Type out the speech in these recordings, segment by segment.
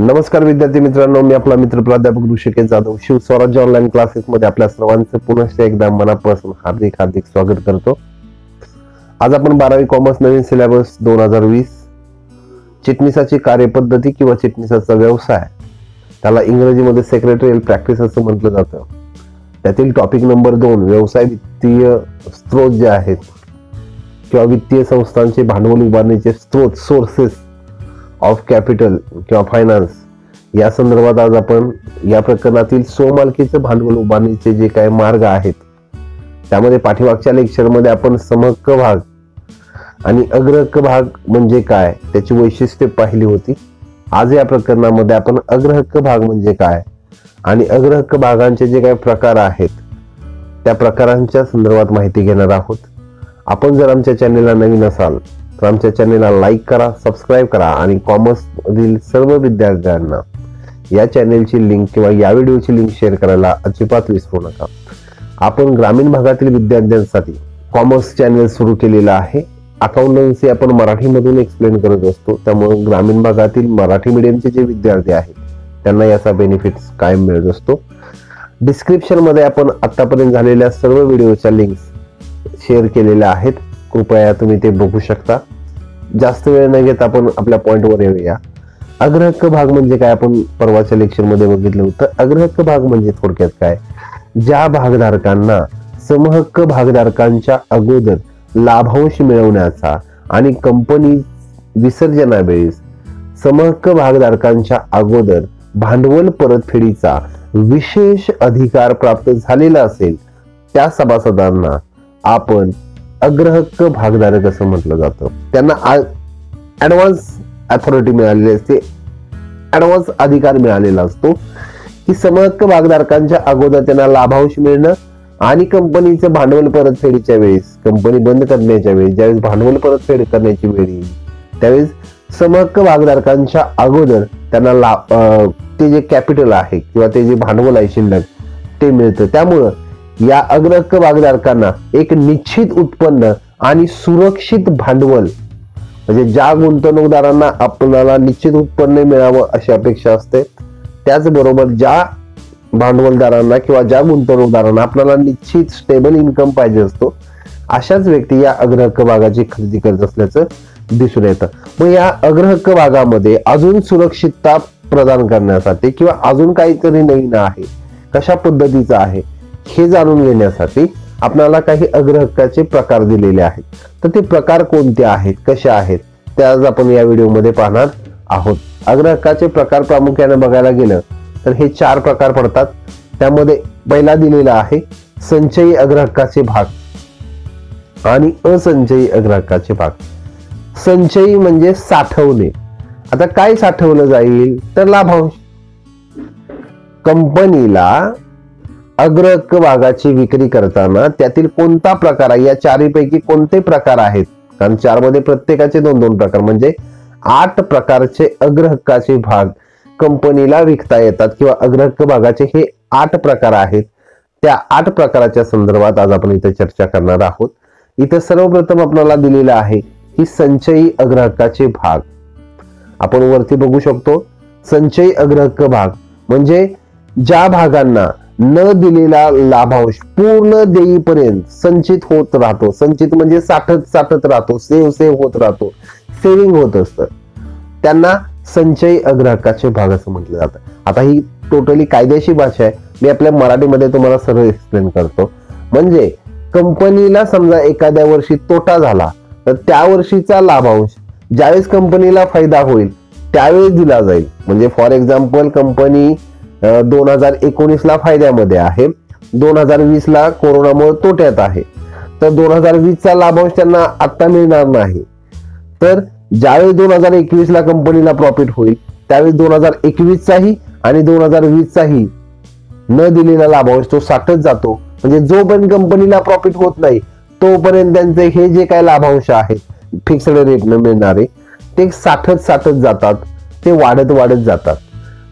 नमस्कार विद्यार्थी मित्रांनो, मी आपला मित्र प्राध्यापक ऋषिकेश जाधव शिव स्वराज्य ऑनलाईन क्लासेस मध्ये आपल्या सर्वांचं पुनश्च एकदा मनापासून हार्दिक स्वागत करतो। आज आपण 12वी कॉमर्स नवीन सिलेबस 2020 चिटणीसाची कार्यपद्धती किंवा चिटणीसाचा व्यवसाय, त्याला इंग्रजीमध्ये सेक्रेटरियल प्रॅक्टिस असं म्हटलं जातं, त्यातील टॉपिक नंबर 2 व्यवसाय वित्तीय स्त्रोत जे आहेत किंवा वित्तीय संस्थांचे भांडवल उभारणीचे स्त्रोत, सोर्सेस ऑफ कॅपिटल किंवा फायनान्स, या संदर्भात आज आपण या प्रकरणातील स्वमालकीचं भांडवल उभारणीचे जे काही मार्ग आहेत, त्यामध्ये पाठीमागच्या लेक्चरमध्ये आपण समहक्क भाग आणि अग्रहक्क भाग म्हणजे काय त्याची वैशिष्ट्ये पाहिली होती। आज या प्रकरणामध्ये आपण अग्रहक्क भाग म्हणजे काय आणि अग्रहक्क भागांचे जे काही प्रकार आहेत त्या प्रकारांच्या संदर्भात माहिती घेणार आहोत। आपण जर आमच्या चॅनलला नवीन असाल तर आमच्या चॅनलला लाईक करा, सबस्क्राईब करा आणि कॉमर्स मधील सर्व विद्यार्थ्यांना या चॅनलची लिंक किंवा या व्हिडिओची लिंक शेअर करायला अजिबात विसरू नका। आपण ग्रामीण भागातील विद्यार्थ्यांसाठी कॉमर्स चॅनल सुरू केलेला आहे। अकाउंटन्सी आपण मराठीमधून एक्सप्लेन करत असतो, त्यामुळे ग्रामीण भागातील मराठी मीडियमचे जे विद्यार्थी आहेत त्यांना याचा बेनिफिट्स कायम मिळत असतो। डिस्क्रिप्शन मध्ये आपण आतापर्यंत झालेल्या सर्व व्हिडिओच्या लिंक्स शेअर केलेल्या आहेत, कृपया तुम्ही ते बघू शकता। जास्त वेळ न घेता आपण आपल्या पॉइंटवर येऊया। अग्रहक्क भाग म्हणजे काय आपण परवाच्या लेक्चर मध्ये बघितलं होतं। अग्रहक्क भाग म्हणजे थोडक्यात काय, ज्या भागधारकांना समहक्क भागधारकांच्या अगोदर लाभांश मिळवण्याचा आणि कंपनी विसर्जनावेळी समहक्क भागधारकांच्या अगोदर भांडवल परतफेडीचा विशेष अधिकार प्राप्त झालेला असेल त्या सभासदांना आपण अग्रहक्क भागधारक असं म्हटलं जातं। त्यांना ऍडव्हान्स अथॉरिटी मिळालेली असते, ऍडव्हान्स अधिकार मिळालेला असतो की समहक्क भागधारकांच्या अगोदर त्यांना लाभांश मिळणं आणि कंपनीचं भांडवल परतफेडीच्या वेळेस, कंपनी बंद करण्याच्या वेळेस ज्यावेळेस भांडवल परतफेड करण्याची वेळ येईल त्यावेळेस समहक्क भागधारकांच्या अगोदर त्यांना ते जे कॅपिटल आहे किंवा ते जे भांडवल आहे शिल्लक ते मिळतं। त्यामुळं या अग्रहक्क भागधारकांना एक निश्चित उत्पन्न आणि सुरक्षित भांडवल, म्हणजे ज्या गुंतवणूकदारांना आपल्याला निश्चित उत्पन्न मिळावं अशी अपेक्षा असते, त्याचबरोबर ज्या भांडवलदारांना किंवा ज्या गुंतवणूकदारांना आपल्याला निश्चित स्टेबल इन्कम पाहिजे असतो, अशाच व्यक्ती या अग्रहक्क भागाची खरेदी करत असल्याचं दिसून येतं। मग या अग्रहक्क भागामध्ये अजून सुरक्षितता प्रदान करण्यासाठी किंवा अजून काहीतरी नवीन आहे, कशा पद्धतीचं आहे हे जाणून घेण्यासाठी आपल्याला काही अग्रहक्काचे प्रकार दिलेले आहेत। तर ते प्रकार कोणते आहेत, कसे आहेत, ते आज आपण या व्हिडिओमध्ये पाहणार आहोत। अग्रहक्काचे प्रकार प्रामुख्याने बघायला गेलं तर हे 4 प्रकार पडतात। त्यामध्ये पहिला दिलेला आहे संचयी अग्रहक्काचे भाग आणि असंचयी अग्रहक्काचे भाग। संचयी म्हणजे साठवणे। आता काय साठवलं जाईल तर लाभांश। कंपनीला अग्रहक्क भागाची विक्री करताना त्यातील कोणता प्रकार आहे, या 4 पैकी कोणते प्रकार आहेत, कारण 4 मध्ये प्रत्येकाचे 2-2 प्रकार म्हणजे 8 प्रकारचे अग्रहक्काचे भाग कंपनीला विकता येतात किंवा अग्रहक्क भागाचे हे 8 प्रकार आहेत। त्या 8 प्रकाराच्या संदर्भात आज आपण इथे चर्चा करणार आहोत। इथे सर्वप्रथम आपल्याला दिलेला आहे की संचयी अग्रहक्काचे भाग। आपण वरती बघू शकतो, संचयी अग्रहक्क भाग म्हणजे ज्या भागांना न दिलेला लाभांश पूर्ण देईपर्यंत संचित होत राहतो, संचित म्हणजे साठत राहतो, सेव्ह होत राहतो, सेव्हिंग होत असतं, त्यांना संचयी अग्रहक्काचे भाग असं म्हटलं जातं। आता ही टोटली कायदेशीर भाषा आहे, मी आपल्या मराठीमध्ये तुम्हाला सरळ एक्सप्लेन करतो। म्हणजे कंपनीला समजा एखाद्या वर्षी तोटा झाला तर त्या वर्षीचा लाभांश ज्यावेळेस कंपनीला फायदा होईल त्यावेळेस दिला जाईल। म्हणजे फॉर एक्झाम्पल कंपनी 2019 ला फायद्यामध्ये आहे, 2020 ला कोरोनामुळे तोट्यात आहे, तर 2020 चा लाभांश त्यांना आता मिळणार नाही। तर ज्यावेळी 2021 ला कंपनीला प्रॉफिट होईल त्यावेळी 2021 चाही आणि 2020 चाही न दिलेला लाभांश तो साठत जातो। म्हणजे जोपर्यंत कंपनीला प्रॉफिट होत नाही तोपर्यंत त्यांचे हे जे काही लाभांश आहेत फिक्स्ड रेटने मिळणारे ते साठत जातात, ते वाढत जातात।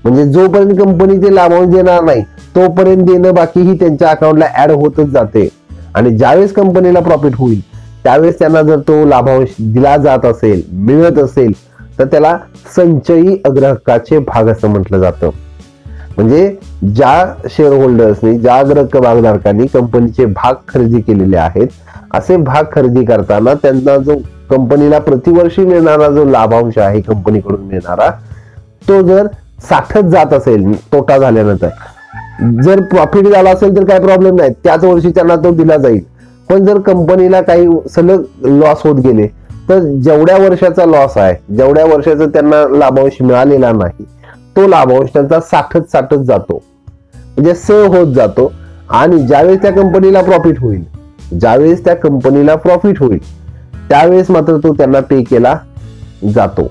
म्हणजे जोपर्यंत कंपनी ते लाभांश देणार नाही तोपर्यंत देणं बाकी ही त्यांच्या अकाउंटला ऍड होतच जाते आणि ज्यावेळेस कंपनीला प्रॉफिट होईल त्यावेळेस त्यांना जर तो लाभांश दिला जात असेल, मिळत असेल, तर त्याला संचयी अग्रहक्काचे भाग असं म्हटलं जातं. म्हणजे ज्या शेअर होल्डर्सनी, ज्या अग्रहक्क भागधारकांनी कंपनीचे भाग खरेदी केलेले आहेत, असे भाग खरेदी करताना त्यांना जो कंपनीला प्रतिवर्षी मिळणारा जो लाभांश आहे कंपनीकडून मिळणारा, तो जर साठत जात असेल तोटा झाल्यानंतर, जर प्रॉफिट झाला असेल तर काय प्रॉब्लेम नाही, त्याच वर्षी त्यांना तो दिला जाईल. पण जर कंपनीला काही सलग लॉस होत गेले तर जेवढ्या वर्षाचा लॉस आहे, जेवढ्या वर्षाचा त्यांना लाभांश मिळालेला नाही, तो लाभांश त्यांचा साठत जातो, म्हणजे सह होत जातो. आणि ज्यावेळेस त्या कंपनीला प्रॉफिट होईल, ज्यावेळेस त्या कंपनीला प्रॉफिट होईल त्यावेळेस मात्र तो त्यांना पे केला जातो,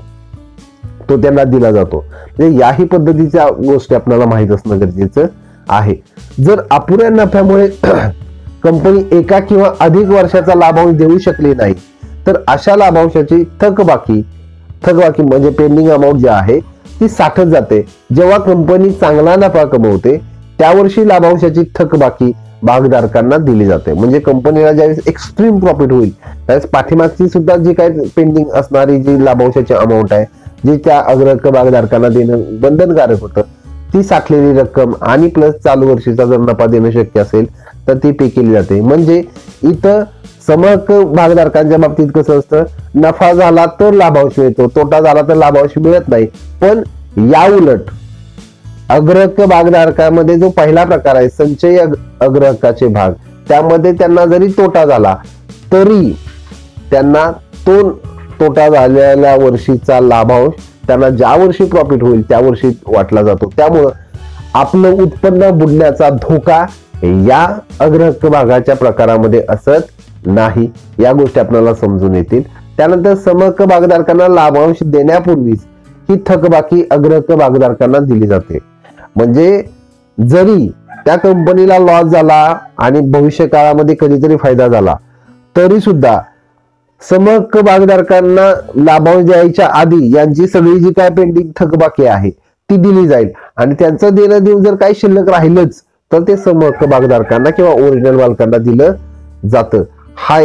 तो त्यांना दिला जातो. म्हणजे याही पद्धतीच्या गोष्टी आपल्याला माहित असणं गरजेचं आहे. जर अपुऱ्या नफ्यामुळे कंपनी एका किंवा अधिक वर्षाचा लाभांश देऊ शकली नाही तर अशा लाभांशाची थकबाकी म्हणजे पेंडिंग अमाऊंट जी आहे ती साठत जाते. जेव्हा कंपनी चांगला नफा कमवते त्या वर्षी लाभांशाची थकबाकी भागधारकांना दिली जाते. म्हणजे कंपनीला ज्यावेळेस एक्स्ट्रीम प्रॉफिट होईल त्यावेळेस पाठीमागची सुद्धा जी काही पेंडिंग असणारी जी लाभांशाची अमाऊंट आहे, जी त्या अग्रहक्क भागधारकांना देणं बंधनकारक होतं, ती साठलेली रक्कम आणि प्लस चालू वर्षीचा जर नफा देणं शक्य असेल तर ती पे केली जाते. म्हणजे इथं समहक्क भागधारकांच्या बाबतीत कसं असतं, नफा झाला तर लाभांश मिळतो, तोटा झाला तर लाभांश मिळत नाही. पण या उलट अग्रहक्क भागधारकांमध्ये जो पहिला प्रकार आहे संचयी अग्रहक्काचे भाग, त्यामध्ये त्यांना जरी तोटा झाला तरी त्यांना तो तोटा झालेल्या वर्षीचा लाभांश त्यांना ज्या वर्षी प्रॉफिट होईल त्या वर्षी वाटला जातो. त्यामुळं आपलं उत्पन्न बुडण्याचा धोका या अग्रहक्क भागाच्या प्रकारामध्ये असत नाही. या गोष्टी आपल्याला समजून येतील. त्यानंतर समहक्क भागधारकांना लाभांश देण्यापूर्वीच ही थकबाकी अग्रहक्क भागधारकांना दिली जाते. म्हणजे जरी त्या कंपनीला लॉस झाला आणि भविष्य काळामध्ये कधीतरी फायदा झाला तरी सुद्धा समहक्क भागधारकांना लाभांश द्यायच्या आधी यांची सगळी जी काय पेंडिंग थकबाकी आहे ती दिली जाईल. आणि त्यांचं देणं देऊन जर काही शिल्लक राहिलंच तर ते समहक्क भागधारकांना किंवा ओरिजिनल मालकांना दिलं जातं. हा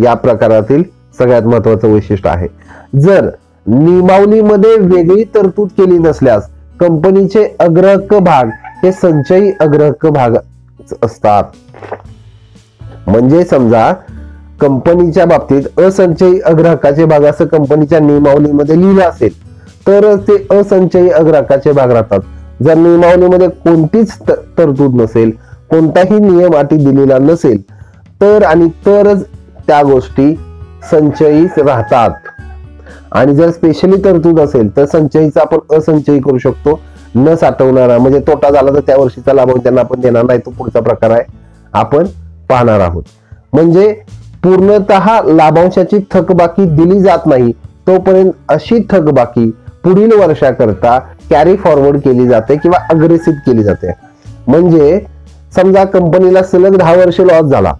या प्रकारातील सगळ्यात महत्वाचं वैशिष्ट्य आहे. जर नियमावलीमध्ये वेगळी तरतूद केली नसल्यास कंपनीचे अग्रहक्क भाग हे संचयी अग्रहक्क भाग असतात. म्हणजे समजा कंपनीच्या बाबतीत असंचयी अग्रहक्काचे भाग असं कंपनीच्या नियमावलीमध्ये लिहिलं असेल तरच ते असंचयी अग्रहक्काचे भाग राहतात. जर नियमावलीमध्ये कोणतीच तरतूद नसेल, कोणताही नियम अटी दिलेला नसेल तरच त्या गोष्टी संचयीच राहतात. आणि जर स्पेशली तरतूद असेल तर संचयीचा आपण असंचयी करू शकतो. न साठवणारा म्हणजे तोटा झाला तर त्या वर्षीचा लाभांश त्यांना आपण देणार नाही, तो पुढचा प्रकार आहे आपण पाहणार आहोत. म्हणजे पूर्णतः लाभांशाची थकबाकी दिली जात नाही तोपर्यंत अशी थकबाकी पुढील वर्षाकरता कॅरी फॉरवर्ड केली जाते किंवा अग्रेसित केली जाते. म्हणजे समजा कंपनीला सलग 10 वर्ष लॉस झाला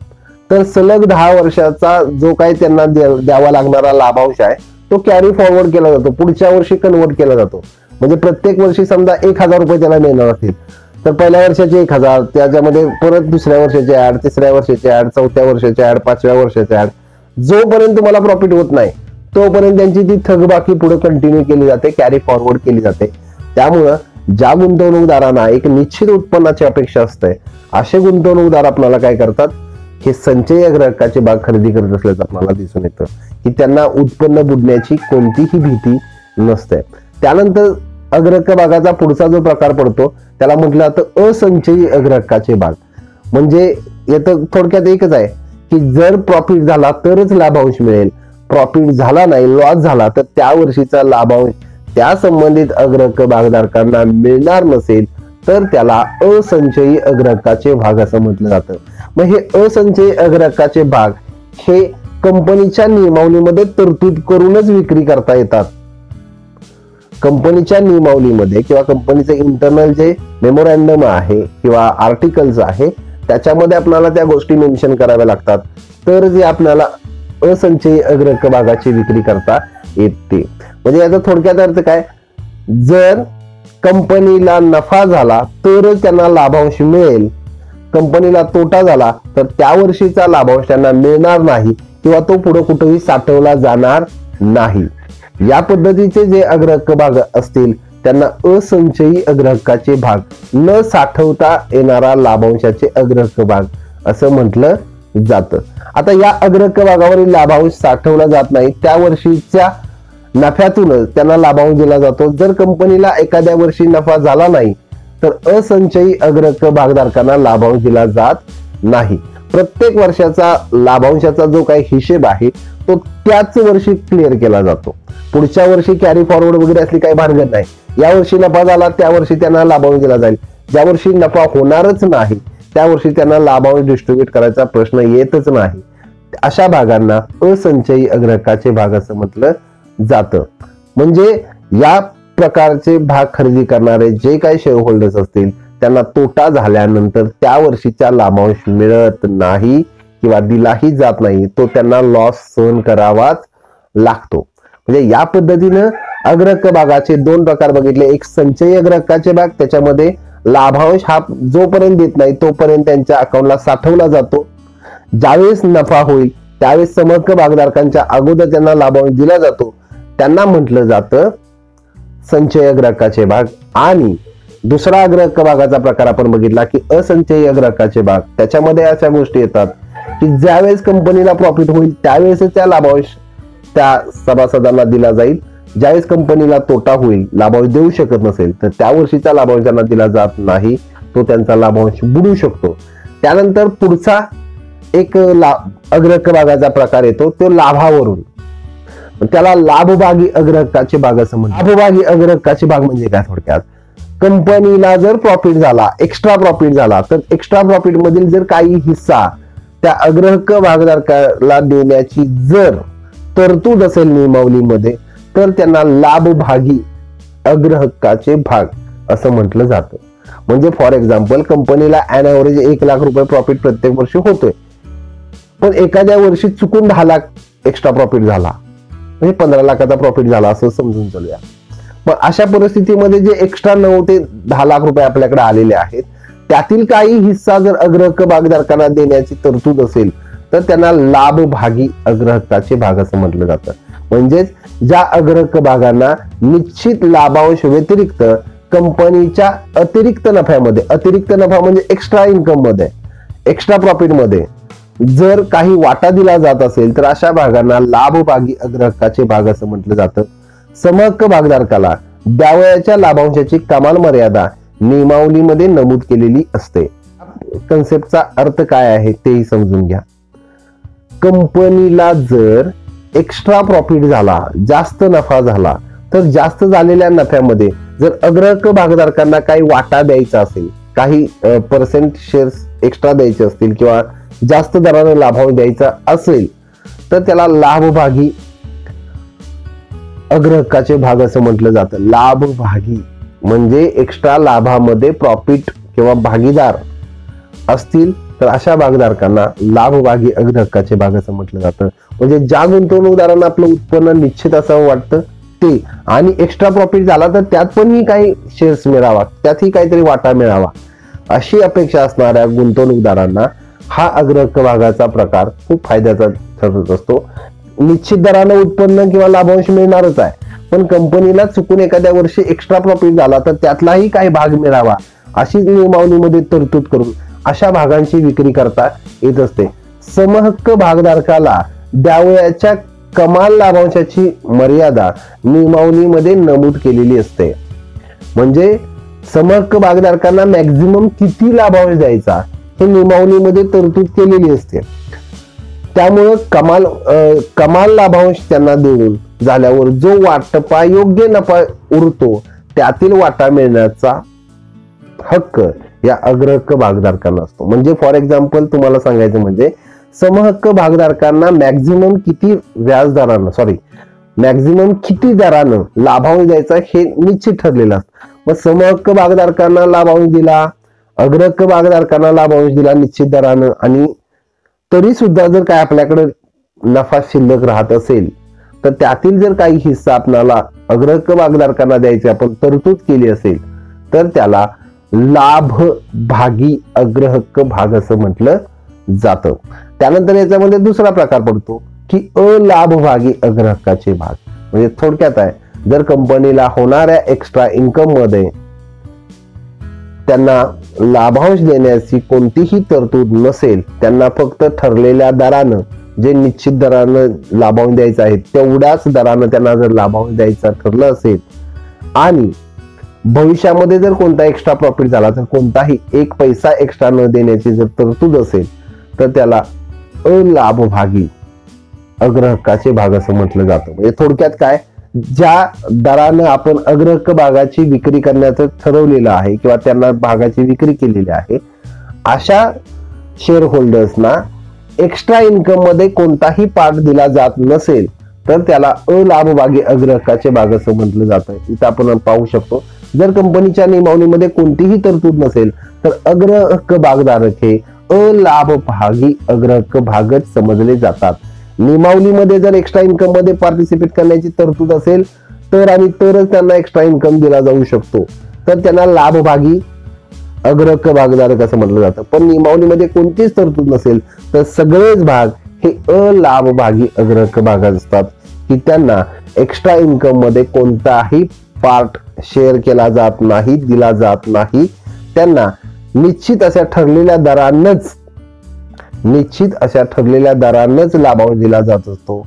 तर सलग 10 वर्षाचा जो काही त्यांना द्यावा लागणारा लाभांश आहे तो कॅरी फॉरवर्ड केला जातो, पुढच्या वर्षी कन्वर्ट केला जातो. म्हणजे प्रत्येक वर्षी समजा 1000 रुपये त्याला मिळणार असतील तर पहिल्या वर्षाचे 1000, त्याच्यामध्ये परत दुसऱ्या वर्षाचे ऍड, तिसऱ्या वर्षाचे ऍड, चौथ्या वर्षाचे ऍड, 5व्या वर्षाचे ऍड, जोपर्यंत तुम्हाला प्रॉफिट होत नाही तोपर्यंत त्यांची ती थकबाकी पुढे कंटिन्यू केली जाते, कॅरी फॉरवर्ड केली जाते. त्यामुळं ज्या गुंतवणूकदारांना एक निश्चित उत्पन्नाची अपेक्षा असते असे गुंतवणूकदार आपल्याला काय करतात, हे संचयी अग्रहक्काचे भाग खरेदी करत असल्याचं आपल्याला दिसून येतं की त्यांना उत्पन्न बुडण्याची कोणतीही भीती नसते. त्यानंतर अग्रहक्क भागाचा पुढचा जो प्रकार पडतो त्याला म्हटलं जातं असंचयी अग्रहक्काचे भाग. म्हणजे येतं थोडक्यात एकच आहे की जर प्रॉफिट झाला तरच लाभांश मिळेल, प्रॉफिट झाला नाही, लॉस झाला तर त्या वर्षीचा लाभांश त्या संबंधित अग्रहक्क भागधारकांना मिळणार नसेल तर त्याला असंचयी अग्रहक्काचे भाग असं म्हटलं जातं. मग हे असंचयी अग्रहक्काचे भाग हे कंपनीच्या नियमावलीमध्ये तरतूद करूनच विक्री करता येतात. कंपनीच्या नियमावलीमध्ये किंवा कंपनीचे इंटरनल जे मेमोरँडम आहे किंवा आर्टिकल्स आहे त्याच्यामध्ये आपल्याला त्या गोष्टी मेन्शन कराव्या लागतात तर जे आपल्याला असंचयी अग्रहक्क भागाची विक्री करता येते. म्हणजे याचा थोडक्यात अर्थ काय, जर कंपनीला नफा झाला तरच त्यांना लाभांश मिळेल, कंपनीला तोटा झाला तर त्या वर्षीचा लाभांश त्यांना मिळणार नाही किंवा तो पुढे कुठेही साठवला जाणार नाही. या पद्धतीचे जे अग्रहक्क भाग असतील त्यांना असंचयी अग्रहक्काचे भाग, न साठवता येणारा लाभांशाचे अग्रहक्क भाग असं म्हटलं जातं. आता या अग्रहक्क भागावरील लाभांश साठवला जात नाही, त्या वर्षीच्या नफ्यातूनच त्यांना लाभांश दिला जातो. जर कंपनीला एखाद्या वर्षी नफा झाला नाही तर असंचयी अग्रहक्क भागधारकांना लाभांश दिला जात नाही. प्रत्येक वर्षाचा लाभांशाचा जो काही हिशेब आहे तो त्याच वर्षी क्लिअर केला जातो. पुढच्या वर्षी कॅरी फॉरवर्ड वगैरे असली काही भानगड नाही. या वर्षी नफा झाला त्या वर्षी त्यांना लाभांश दिला जाईल. ज्या वर्षी नफा होणारच नाही त्या वर्षी त्यांना लाभांश डिस्ट्रीब्यूट करायचा प्रश्न येतच नाही. अशा भागांना असंचयी अग्रहक्काचे भाग असं म्हटलं जातं. म्हणजे या प्रकारचे भाग खरेदी करणारे जे काही शेअर होल्डर्स असतील त्यांना तोटा झाल्यानंतर त्या वर्षीचा लाभांश मिळत नाही किंवा दिलाही जात नाही, तो त्यांना लॉस सहन करावाच लागतो. म्हणजे या पद्धतीनं अग्रहक्क भागाचे दोन प्रकार बघितले. एक संचयी अग्रहक्काचे भाग, त्याच्यामध्ये लाभांश हा जोपर्यंत देत नाही तोपर्यंत त्यांच्या अकाउंटला साठवला जातो. ज्यावेळेस नफा होईल त्यावेळेस समहक्क भागधारकांच्या अगोदर त्यांना लाभांश दिला जातो, त्यांना म्हटलं जातं संचयी अग्रहक्काचे भाग. आणि दुसरा अग्रहक्क भागाचा प्रकार आपण बघितला की असंचयी अग्रहक्काचे भाग. त्याच्यामध्ये अशा गोष्टी येतात की ज्यावेळेस कंपनीला प्रॉफिट होईल त्यावेळेस त्या लाभांश त्या सभासदांना दिला जाईल. ज्यावेळेस कंपनीला तोटा होईल, लाभांश देऊ शकत नसेल तर त्या वर्षीचा लाभांश त्यांना दिला जात नाही, तो त्यांचा लाभांश बुडू शकतो. त्यानंतर पुढचा एक अग्रहक्क भागाचा प्रकार येतो तो लाभावरून, त्याला लाभभागी अग्रहक्काचे भाग असं म्हणतात. लाभभागी अग्रहक्काचे भाग म्हणजे काय? थोडक्यात कंपनीला जर प्रॉफिट झाला, एक्स्ट्रा प्रॉफिट झाला, तर एक्स्ट्रा प्रॉफिट मधील जर काही हिस्सा त्या अग्रहक्क भागधारकाला देण्याची जर तरतूद असेल नियमावलीमध्ये तर त्यांना लाभभागी अग्रहक्काचे भाग असं म्हटलं जातं. म्हणजे फॉर एक्झाम्पल कंपनीला ॲन ॲव्हरेज 1 लाख रुपये प्रॉफिट प्रत्येक वर्षी होतोय, पण एखाद्या वर्षी चुकून 10 लाख एक्स्ट्रा प्रॉफिट झाला, म्हणजे 15 लाखाचा प्रॉफिट झाला असं समजून चालूया. पण अशा परिस्थितीमध्ये जे एक्स्ट्रा 9 ते 10 लाख रुपये आपल्याकडे आलेले आहेत त्यातील काही हिस्सा जर अग्रहक्क भागधारकांना देण्याची तरतूद असेल तर त्यांना लाभभागी अग्रहक्काचे भाग असं म्हटलं जातं. म्हणजेच ज्या अग्रहक्क भागांना निश्चित लाभांश व्यतिरिक्त कंपनीच्या अतिरिक्त नफ्यामध्ये, अतिरिक्त नफा म्हणजे एक्स्ट्रा इन्कम मध्ये, एक्स्ट्रा प्रॉफिट मध्ये जर काही वाटा दिला जात असेल तर अशा भागांना लाभभागी अग्रहक्काचे भाग असं म्हटलं जातं. समहक्क भागधारकाला द्यावयाच्या लाभांशाची कमाल मर्यादा नियमावलीमध्ये नमूद केलेली असते. कन्सेप्टचा अर्थ काय आहे तेही समजून घ्या. कंपनीला जर एक्स्ट्रा प्रॉफिट झाला, जास्त नफा झाला, तर जास्त झालेल्या नफ्यामध्ये जर अग्रहक्क भागधारकांना काही वाटा द्यायचा असेल, काही पर्सेंट शेअर्स एक्स्ट्रा द्यायचे असतील किंवा जास्त दराने लाभांश द्यायचा असेल तर त्याला लाभभागी अग्रहक्काचे भाग असं म्हटलं जातं. लाभभागी म्हणजे एक्स्ट्रा लाभामध्ये प्रॉफिट किंवा भागीदार असतील तर अशा भागधारकांना लाभभागी अग्रहक्काचे भाग असं म्हटलं जातं. म्हणजे ज्या गुंतवणूकदारांना आपलं उत्पन्न निश्चित असं वाटतं ते आणि एक्स्ट्रा प्रॉफिट झाला तर त्यात पण ही काही शेअर्स मिळावा, त्यातही काहीतरी वाटा मिळावा अशी अपेक्षा असणाऱ्या गुंतवणूकदारांना हा अग्रहक्क भागाचा प्रकार खूप फायद्याचा ठरत असतो. निश्चित दरानं उत्पन्न किंवा लाभांश मिळणारच आहे, पण कंपनीला चुकून एखाद्या वर्षी एक्स्ट्रा प्रॉफिट झाला तर त्यातलाही काही भाग मिळावा अशी नियमावलीमध्ये तरतूद करून अशा भागांची विक्री करता येत असते. समहक्क भागधारकाला द्यावयाच्या कमाल लाभांशाची मर्यादा नियमावलीमध्ये नमूद केलेली असते. म्हणजे समहक्क भागधारकांना मॅक्झिमम किती लाभांश द्यायचा हे नियमावलीमध्ये तरतूद केलेली असते. त्यामुळे कमाल लाभांश त्यांना देऊन झाल्यावर जो वाटपा योग्य नफा उरतो त्यातील वाटा मिळण्याचा हक्क या अग्रहक्क भागधारकांना असतो. म्हणजे फॉर एक्झाम्पल तुम्हाला सांगायचं म्हणजे समहक्क भागधारकांना मॅक्झिमम किती दरानं लाभांश द्यायचा हे निश्चित ठरलेलं असतं. मग समहक्क भागधारकांना लाभांश दिला, अग्रहक्क भागधारकांना लाभांश दिला निश्चित दरानं, आणि तरी सुद्धा जर काय आपल्याकडे नफा शिल्लक राहत असेल तर त्यातील जर काही हिस्सा आपल्याला अग्रहक्क भागधारकांना द्यायची आपण तरतूद केली असेल तर त्याला लाभभागी अग्रहक्क भाग असं म्हटलं जातं. त्यानंतर याच्यामध्ये दुसरा प्रकार पडतो की अलाभभागी अग्रहक्काचे भाग. म्हणजे थोडक्यात आहे, जर कंपनीला होणाऱ्या एक्स्ट्रा इन्कम मध्ये त्यांना लाभांश देण्याची कोणतीही तरतूद नसेल, त्यांना फक्त ठरलेल्या दरानं, जे निश्चित दरानं लाभांश द्यायचा आहे तेवढ्याच दरानं त्यांना जर लाभांश द्यायचा ठरलं असेल आणि भविष्यामध्ये जर कोणता एक्स्ट्रा प्रॉफिट झाला तर कोणताही एक पैसा एक्स्ट्रा न देण्याची जर तरतूद असेल तर त्याला अलाभभागी अग्रहक्काचे भाग असं म्हटलं जातं. म्हणजे थोडक्यात काय, ज्या दरानं आपण अग्रहक्क भागाची विक्री करण्याचं ठरवलेलं आहे किंवा त्यांना भागाची विक्री केलेली आहे, अशा शेअर होल्डर्सना एक्स्ट्रा इन्कम मध्ये कोणताही पार्ट दिला जात नसेल तर त्याला अलाभभागी अग्रहक्काचे भाग असं म्हटलं जातं. इथं आपण पाहू शकतो, जर कंपनीच्या नियमावलीमध्ये कोणतीही तरतूद नसेल तर अग्रहक्क भागधारक हे अलाभभागी अग्रहक्क भागच समजले जातात. नियमावलीमध्ये जर एक्स्ट्रा इन्कम मध्ये पार्टिसिपेट करण्याची तरतूद असेल तर आणि तरच त्यांना एक्स्ट्रा इन्कम दिला जाऊ शकतो, तर त्यांना लाभभागी अग्रहक्क भागधारक असं म्हटलं जातं. पण नियमावलीमध्ये कोणतीच तरतूद नसेल तर सगळेच भाग हे अलाभभागी अग्रहक्क भाग असतात, की त्यांना एक्स्ट्रा इन्कम मध्ये कोणताही पार्ट शेअर केला जात नाही, दिला जात नाही. त्यांना निश्चित अशा ठरलेल्या दरानच लाभांश दिला जात असतो.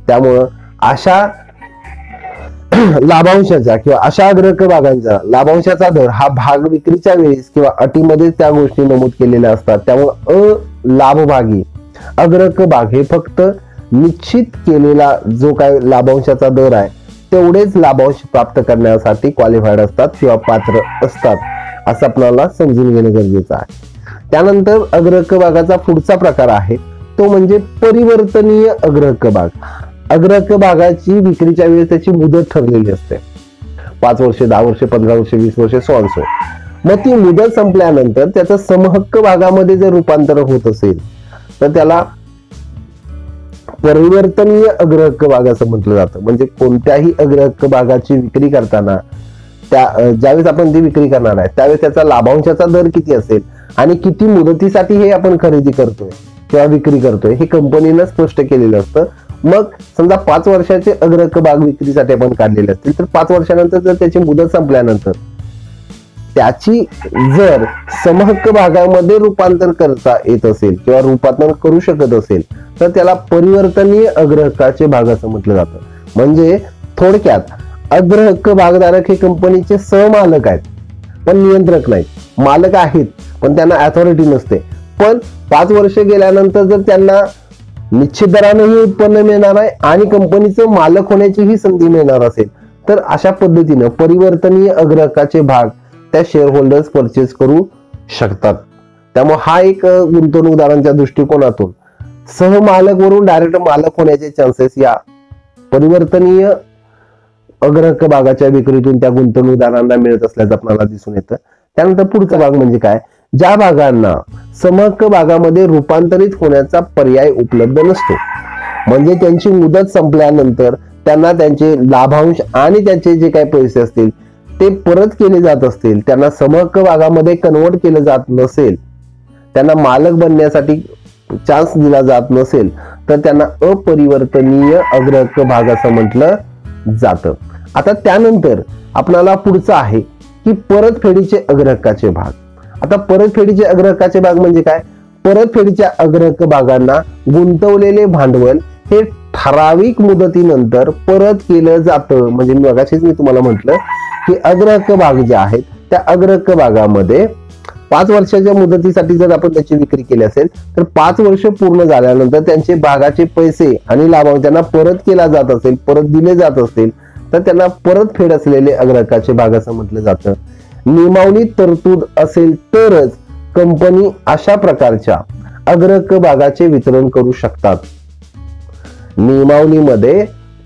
त्यामुळं अशा लाभांशाचा किंवा अशा अग्रहक्क भागांचा लाभांशाचा दर हा भाग विक्रीच्या वेळेस किंवा अटीमध्ये त्या गोष्टी नमूद केलेल्या असतात. त्यामुळे अलाभभागी अग्रहक्क भाग हे फक्त निश्चित केलेला जो काय लाभांशाचा दर आहे तेवढेच लाभांश प्राप्त करण्यासाठी क्वालिफाईड असतात किंवा पात्र असतात, असं आपल्याला समजून घेणं गरजेचं आहे. त्यानंतर अग्रहक्क भागाचा पुढचा प्रकार आहे तो म्हणजे परिवर्तनीय अग्रहक्क भाग. अग्रहक्क भागाची विक्रीच्या वेळेस त्याची मुदत ठरलेली असते, 5 वर्षे, 10 वर्षे, 15 वर्षे, 20 वर्षे, सो ऑन सो. मग ती मुदत संपल्यानंतर त्याचं समहक्क भागामध्ये जर रूपांतर होत असेल तर त्याला परिवर्तनीय अग्रहक्क भाग असं म्हटलं जातं. म्हणजे कोणत्याही अग्रहक्क भागाची विक्री करताना ज्यावेळेस आपण ती विक्री करणार आहे त्यावेळेस त्याचा लाभांशाचा दर किती असेल आणि किती मुदतीसाठी हे आपण खरेदी करतोय किंवा विक्री करतोय हे कंपनीनं स्पष्ट केलेलं असतं. मग समजा 5 वर्षाचे अग्रहक्क भाग विक्रीसाठी आपण काढलेले असतील तर 5 वर्षानंतर जर त्याची मुदत संपल्यानंतर त्याची जर समहक्क भागामध्ये रूपांतर करता येत असेल किंवा रूपांतर करू शकत असेल तर त्याला परिवर्तनीय अग्रहक्काचे भाग असं म्हटलं जातं. म्हणजे थोडक्यात अग्रहक्क भागधारक हे कंपनीचे सहमालक आहेत पण नियंत्रक नाहीत. मालक आहेत पण त्यांना अथॉरिटी नसते. पण 5 वर्ष गेल्यानंतर जर त्यांना निश्चित दरानेही उत्पन्न मिळणार आहे आणि कंपनीचं मालक होण्याची ही संधी मिळणार असेल तर अशा पद्धतीनं परिवर्तनीय अग्रहक्काचे भाग त्या शेअर होल्डर्स परचेस करू शकतात. त्यामुळे हा एक गुंतवणूकदारांच्या दृष्टिकोनातून सहमालक वरून डायरेक्ट मालक होण्याचे चान्सेस या परिवर्तनीय अग्रहक्क भागाच्या विक्रीतून त्या गुंतवणूकदारांना मिळत असल्याचं आपल्याला दिसून येतं. त्यानंतर पुढचा भाग म्हणजे काय, ज्या भागांना समहक्क भागामध्ये रूपांतरित होण्याचा पर्याय उपलब्ध नसतो, म्हणजे त्यांची मुदत संपल्यानंतर त्यांना त्यांचे लाभांश आणि त्याचे जे काही पैसे असतील ते परत केले जात असतील, त्यांना समहक्क भागामध्ये कन्वर्ट केलं जात नसेल, त्यांना मालक बनण्यासाठी चान्स दिला जात नसेल तर त्यांना अपरिवर्तनीय अग्रहक्क भाग असं म्हटलं जातं. आता त्यानंतर आपल्याला पुढचं आहे की परतफेडीचे अग्रहक्काचे भाग. आता परतफेडीचे अग्रहक्काचे भाग म्हणजे काय, परतफेडीच्या अग्रहक्क भागांना गुंतवलेले भांडवल हे ठराविक मुदतीनंतर परत केलं जातं. म्हणजे मगाशीच मी तुम्हाला म्हटलं की अग्रहक्क भाग जे आहेत त्या अग्रहक्क भागामध्ये 5 वर्षाच्या मुदतीसाठी जर आपण त्याची विक्री केली असेल तर 5 वर्ष पूर्ण झाल्यानंतर त्यांचे भागाचे पैसे आणि लाभांश त्यांना परत केला जात असेल, परत दिले जात असतील तर त्यांना परतफेड असलेले अग्रहक्काचे भाग असं म्हटलं जातं. नियमावलीत तरतूद असेल तरच कंपनी अशा प्रकारच्या अग्रहक्क भागाचे वितरण करू शकतात. नियमावलीमध्ये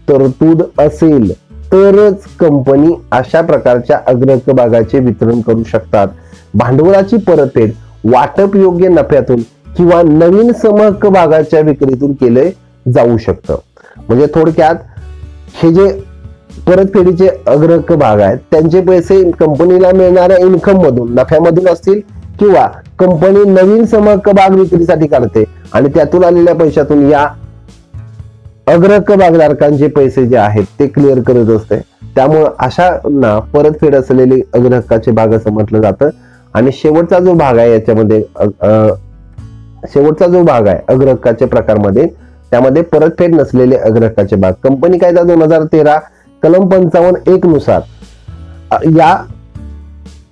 तरतूद असेल तरच कंपनी अशा प्रकारच्या अग्रहक्क भागाचे वितरण करू शकतात. भांडवलाची परतफेड वाटप योग्य नफ्यातून किंवा नवीन समहक्क भागाच्या विक्रीतून केले जाऊ शकतं. म्हणजे थोडक्यात हे जे परतफेडीचे अग्रहक्क भाग आहेत त्यांचे पैसे कंपनीला मिळणाऱ्या इन्कम मधून, नफ्यामधून असतील किंवा कंपनी नवीन समहक्क भाग विक्रीसाठी काढते आणि त्यातून आलेल्या पैशातून या अग्रहक्क भागधारकांचे पैसे जे आहेत ते क्लिअर करत असते. त्यामुळे अशांना परतफेड असलेले अग्रहक्काचे भाग असं म्हटलं जातं. आणि शेवटचा जो भाग आहे याच्यामध्ये शेवटचा जो भाग आहे अग्रहक्काच्या प्रकारमध्ये, त्यामध्ये परतफेड नसलेले अग्रहक्काचे भाग. कंपनी कायदा 2013 कलम 55(1) नुसार या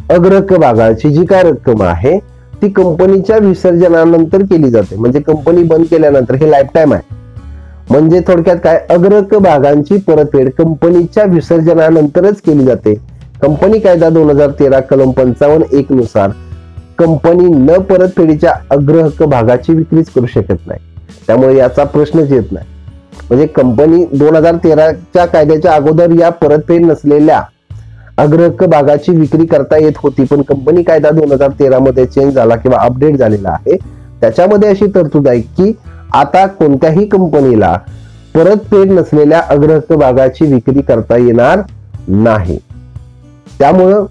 अग्रहक्क भागाची जी काय रक्कम आहे ती कंपनीच्या विसर्जनानंतर केली जाते. म्हणजे कंपनी बंद केल्यानंतर, हे लाईफ टाइम आहे. म्हणजे थोडक्यात काय, अग्रहक्क भागांची परतफेड कंपनीच्या विसर्जनानंतरच केली जाते. कंपनी कायदा 2013 कलम 55(1) नुसार कंपनी न परतफेडीच्या अग्रहक्क भागाची विक्रीच करू शकत नाही. त्यामुळे याचा प्रश्नच येत नाही. म्हणजे कंपनी 2013च्या कायद्याच्या अगोदर या परतफेड नसलेल्या अग्रहक्क भागाची विक्री करता येत होती. पण कंपनी कायदा 2013 मध्ये चेंज झाला किंवा अपडेट झालेला आहे. त्याच्यामध्ये अशी तरतूद आहे की आता कोणत्याही कंपनीला परतफेड नसलेल्या अग्रहक्क भागाची विक्री करता येणार नाही. त्यामुळं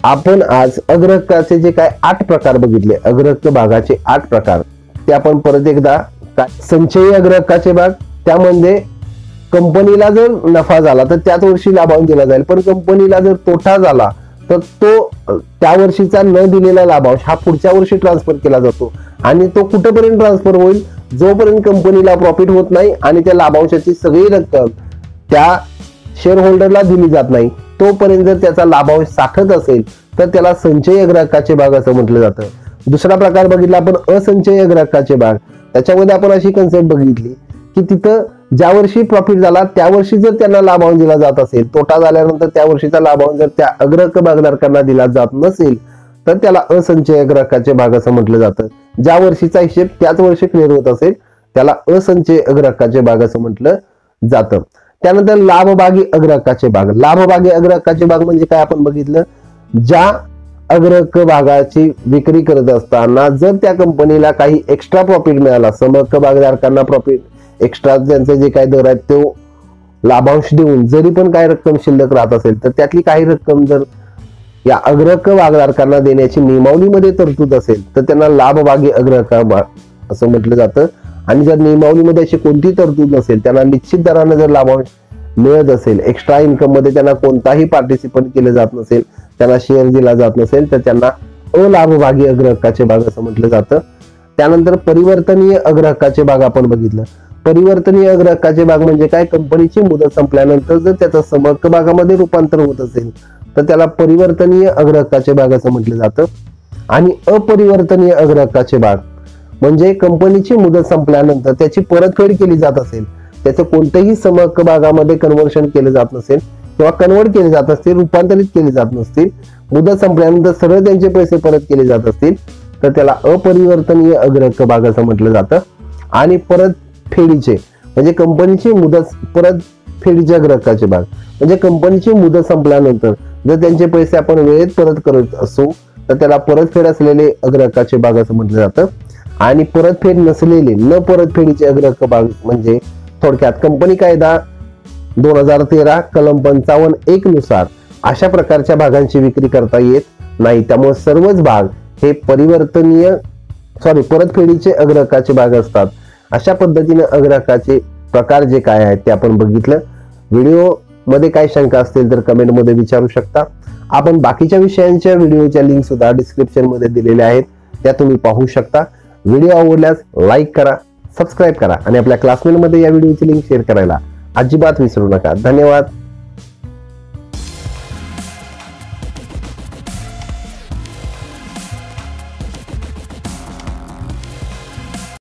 आपण आज अग्रहक्काचे जे काय 8 प्रकार बघितले, अग्रहक्क भागाचे 8 प्रकार, ते आपण परत एकदा. संचयी अग्रहक्काचे भाग, त्यामध्ये कंपनीला जर नफा झाला तर त्याच वर्षी लाभांश दिला जाईल. पण कंपनीला जर तोटा झाला तर तो त्या वर्षीचा न दिलेला लाभांश हा पुढच्या वर्षी ट्रान्सफर केला जातो. आणि तो कुठेपर्यंत ट्रान्सफर होईल, जोपर्यंत कंपनीला प्रॉफिट होत नाही आणि त्या लाभांशाची सगळी रक्कम त्या शेअर होल्डरला दिली जात नाही, तोपर्यंत जर त्याचा लाभांश साठत असेल तर त्याला संचयी अग्रहक्काचे भाग असं म्हटलं जातं. दुसरा प्रकार बघितला आपण असंचयी अग्रहक्काचे भाग. त्याच्यामध्ये आपण अशी कन्सेप्ट बघितली की तिथं ज्या वर्षी प्रॉफिट झाला त्या वर्षी जर त्यांना लाभांश दिला जात असेल, तोटा झाल्यानंतर त्या वर्षीचा लाभांश जर त्या अग्रहक्क भागधारकांना दिला जात नसेल तर त्याला असंचयी अग्रहक्काचे भाग असं म्हटलं जातं. ज्या वर्षीचा हिशेब त्याच वर्षी क्लिअर होत असेल त्याला असंचयी अग्रहक्काचे भाग असं म्हटलं जातं. त्यानंतर लाभभागी अग्रहक्काचे भाग. लाभभागी अग्रहक्काचे भाग म्हणजे काय आपण बघितलं, ज्या अग्रहक्क भागाची विक्री करत असताना जर त्या कंपनीला काही एक्स्ट्रा प्रॉफिट मिळाला, समहक्क भागधारकांना प्रॉफिट एक्स्ट्रा त्यांचे जे काही दर आहेत तो लाभांश देऊन जरी पण काही रक्कम शिल्लक राहत असेल तर त्यातली काही रक्कम जर या अग्रहक्क भागधारकांना देण्याची नियमावलीमध्ये तरतूद असेल तर त्यांना लाभभागी अग्रहक्क भाग असं म्हटलं जातं. आणि जर नियमावलीमध्ये अशी कोणती तरतूद नसेल, त्यांना निश्चित दराने जर लाभांश मिळत असेल, एक्स्ट्रा इन्कम मध्ये त्यांना कोणताही पार्टिसिपेट केलं जात नसेल, त्यांना शेअर दिला जात नसेल, तर त्यांना अलाभभागी अग्रहक्काचे भाग असं म्हटलं जातं. त्यानंतर परिवर्तनीय अग्रहक्काचे भाग आपण बघितलं. परिवर्तनीय अग्रहक्काचे भाग म्हणजे काय, कंपनीची मुदत संपल्यानंतर जर त्याचं समहक्क भागामध्ये रूपांतर होत असेल तर त्याला परिवर्तनीय अग्रहक्काचे भाग असं म्हटलं जातं. आणि अपरिवर्तनीय अग्रहक्काचे भाग म्हणजे कंपनीची मुदत संपल्यानंतर त्याची परतफेड केली जात असेल, त्याचं कोणत्याही समहक्क भागामध्ये कन्व्हर्शन केलं जात नसेल किंवा कन्वर्ट केले जात असतील, रूपांतरित केले जात नसतील, मुदत संपल्यानंतर सरळ त्यांचे पैसे परत केले जात असतील तर त्याला अपरिवर्तनीय अग्रहक्क भाग असं म्हटलं जातं. आणि परतफेडीचे म्हणजे कंपनीची मुदत परतफेडीचे अग्रहक्काचे भाग म्हणजे कंपनीची मुदत संपल्यानंतर जर त्यांचे पैसे आपण वेळेत परत करत असू तर त्याला परतफेड असलेले अग्रहक्काचे भाग असं म्हटलं जातं. आणि परतफेड नसलेले न परतफेडीचे अग्रहक्क भाग म्हणजे थोडक्यात कंपनी कायदा 2013 कलम 55(1) नुसार अशा प्रकारच्या भागांची विक्री करता येत नाही. त्यामुळे सर्वच भाग हे परतफेडीचे अग्रहक्काचे भाग असतात. अशा पद्धतीने अग्रहक्काचे प्रकार जे काय आहेत ते आपण बघितलं. व्हिडिओ मध्ये काही शंका असतील तर कमेंट मध्ये विचारू शकता. आपण बाकीच्या विषयांच्या व्हिडिओच्या लिंक सुद्धा डिस्क्रिप्शन मध्ये दिलेल्या आहेत, त्या तुम्ही पाहू शकता. व्हिडिओ आवडल्यास लाईक करा, सबस्क्राईब करा आणि आपल्या क्लासमेट मध्ये या व्हिडिओची लिंक शेअर करायला अजिबात विसरू नका. धन्यवाद.